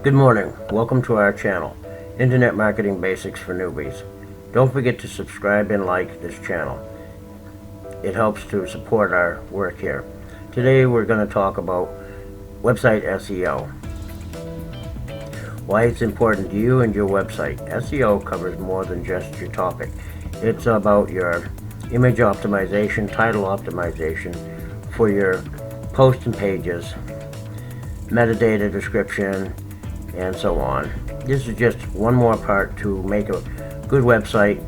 Good morning. Welcome to our channel, Internet Marketing Basics for Newbies. Don't forget to subscribe and like this channel. It helps to support our work here. Today we're going to talk about website SEO. Why it's important to you and your website. SEO covers more than just your topic. It's about your image optimization, title optimization for your posts and pages, metadata description, and so on. This is just one more part to make a good website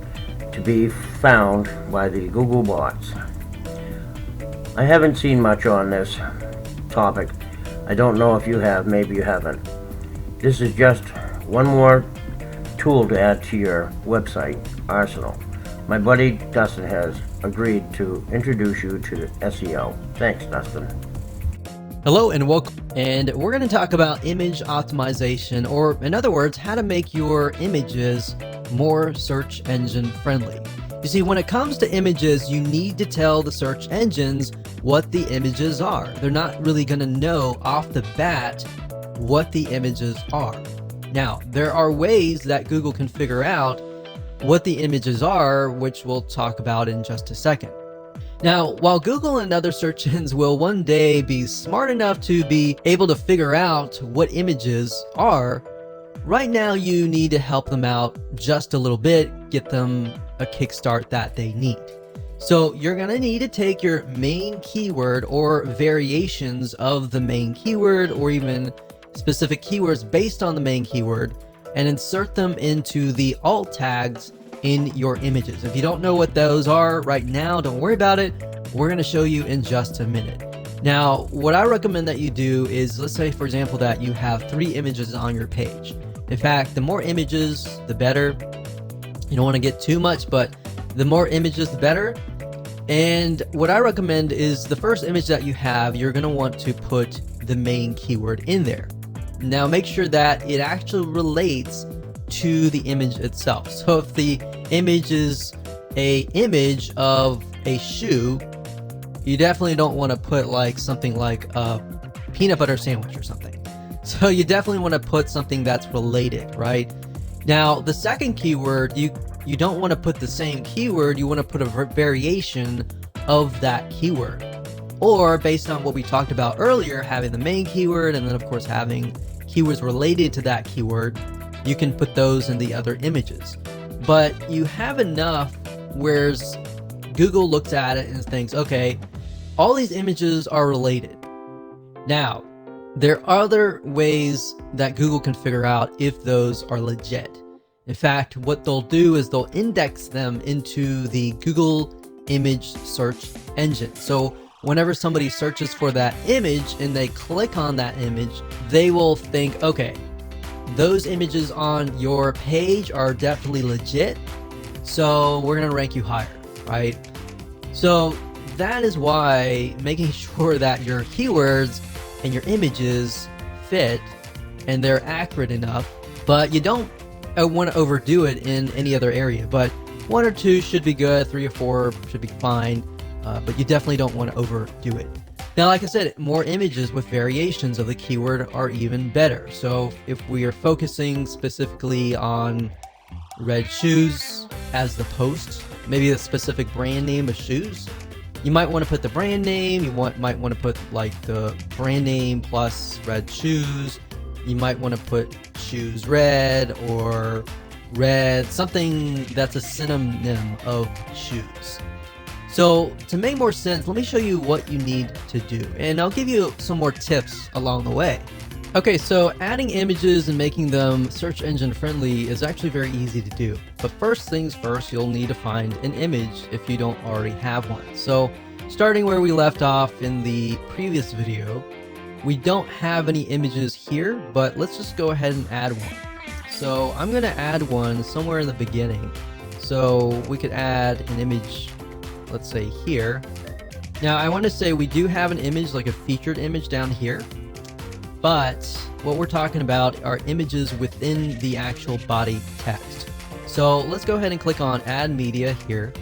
to be found by the Google bots. I haven't seen much on this topic. I don't know if you have, maybe you haven't. This is just one more tool to add to your website arsenal. My buddy Dustin has agreed to introduce you to SEO. Thanks, Dustin. Hello and welcome, and we're going to talk about image optimization, or in other words, how to make your images more search engine friendly. You see, when it comes to images, you need to tell the search engines what the images are. They're not really going to know off the bat what the images are. Now, there are ways that Google can figure out what the images are, which we'll talk about in just a second. Now, while Google and other search engines will one day be smart enough to be able to figure out what images are, right now you need to help them out just a little bit, get them a kickstart that they need. So you're going to need to take your main keyword or variations of the main keyword, or even specific keywords based on the main keyword, and insert them into the alt tags in your images. If you don't know what those are right now, don't worry about it. We're going to show you in just a minute. Now, what I recommend that you do is, let's say, for example, that you have 3 images on your page. In fact, the more images, the better. You don't want to get too much, but the more images, the better. And what I recommend is the first image that you have, you're going to want to put the main keyword in there. Now, make sure that it actually relates to the image itself. So if the image is a image of a shoe, you definitely don't want to put like something like a peanut butter sandwich or something. So you definitely want to put something that's related, right? Now, the second keyword, you don't want to put the same keyword, you want to put a variation of that keyword. Or based on what we talked about earlier, having the main keyword and then of course having keywords related to that keyword, you can put those in the other images. But you have enough where Google looks at it and thinks, okay, all these images are related. Now, there are other ways that Google can figure out if those are legit. In fact, what they'll do is they'll index them into the Google image search engine. So whenever somebody searches for that image and they click on that image, they will think, okay, those images on your page are definitely legit, so we're going to rank you higher, right? So that is why making sure that your keywords and your images fit and they're accurate enough, but you don't want to overdo it in any other area. But 1 or 2 should be good, 3 or 4 should be fine, but you definitely don't want to overdo it. Now, like I said, more images with variations of the keyword are even better. So if we are focusing specifically on red shoes as the post, maybe a specific brand name of shoes, you might want to put the brand name, might want to put like the brand name plus red shoes. You might want to put shoes red or red, something that's a synonym of shoes. So to make more sense, let me show you what you need to do, and I'll give you some more tips along the way. Okay, so adding images and making them search engine friendly is actually very easy to do. But first things first, you'll need to find an image if you don't already have one. So starting where we left off in the previous video, we don't have any images here, but let's just go ahead and add one. So I'm going to add one somewhere in the beginning. So we could add an image, let's say here. Now I want to say we do have an image, like a featured image down here, but what we're talking about are images within the actual body text. So let's go ahead and click on add media here.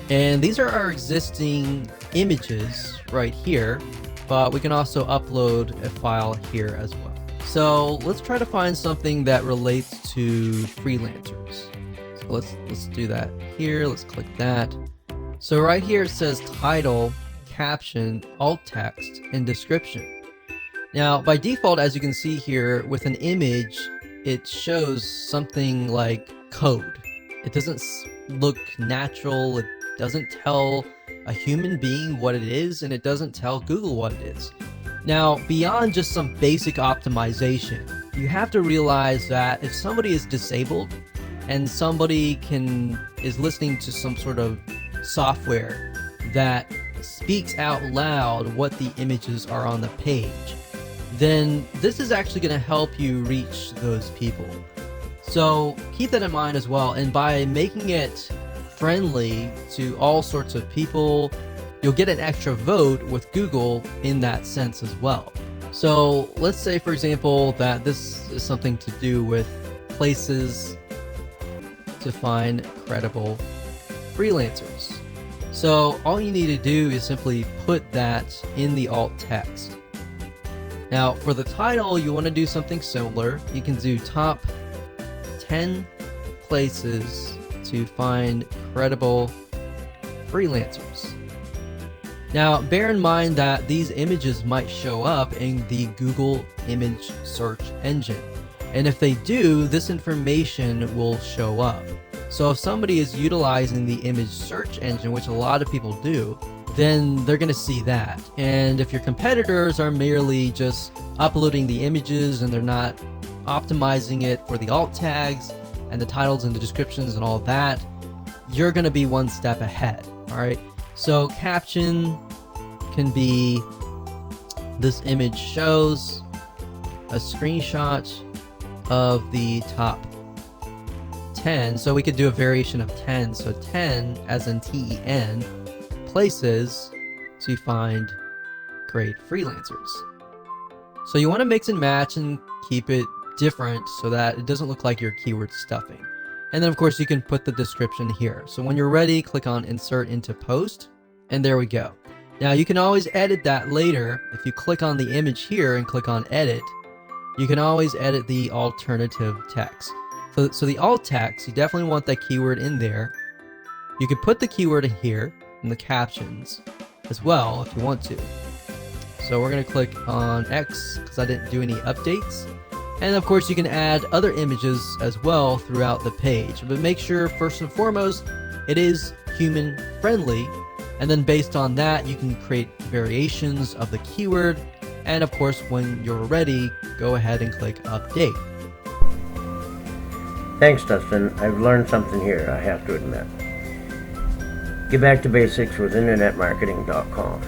And these are our existing images right here, but we can also upload a file here as well. So let's try to find something that relates to freelancers. So let's do that here. Let's click that. So right here it says title, caption, alt text, and description. Now by default, as you can see here, with an image, it shows something like code. It doesn't look natural. It doesn't tell a human being what it is, and it doesn't tell Google what it is. Now, beyond just some basic optimization, you have to realize that if somebody is disabled and somebody is listening to some sort of software that speaks out loud what the images are on the page, then this is actually going to help you reach those people. So keep that in mind as well. And by making it friendly to all sorts of people, you'll get an extra vote with Google in that sense as well. So let's say, for example, that this is something to do with places to find credible freelancers. So all you need to do is simply put that in the alt text. Now for the title, you want to do something similar. You can do top 10 places to find credible freelancers. Now, bear in mind that these images might show up in the Google image search engine. And if they do, this information will show up. So if somebody is utilizing the image search engine, which a lot of people do, then they're going to see that. And if your competitors are merely just uploading the images and they're not optimizing it for the alt tags and the titles and the descriptions and all that, you're going to be one step ahead. All right. So caption can be, this image shows a screenshot of the top 10. So we could do a variation of 10. So 10 as in TEN places to find great freelancers. So you want to mix and match and keep it different so that it doesn't look like you're keyword stuffing. And then of course you can put the description here. So when you're ready, click on insert into post, and there we go. Now you can always edit that later. If you click on the image here and click on edit, you can always edit the alternative text. So the alt text, you definitely want that keyword in there. You can put the keyword in here in the captions as well if you want to. So we're going to click on X because I didn't do any updates. And of course you can add other images as well throughout the page, but make sure first and foremost it is human friendly, and then based on that you can create variations of the keyword, and of course when you're ready, go ahead and click update. Thanks, Dustin. I've learned something here, I have to admit. Get back to basics with internetmarketing.com.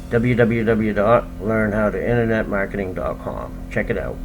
www.learnhowtointernetmarketing.com. Check it out.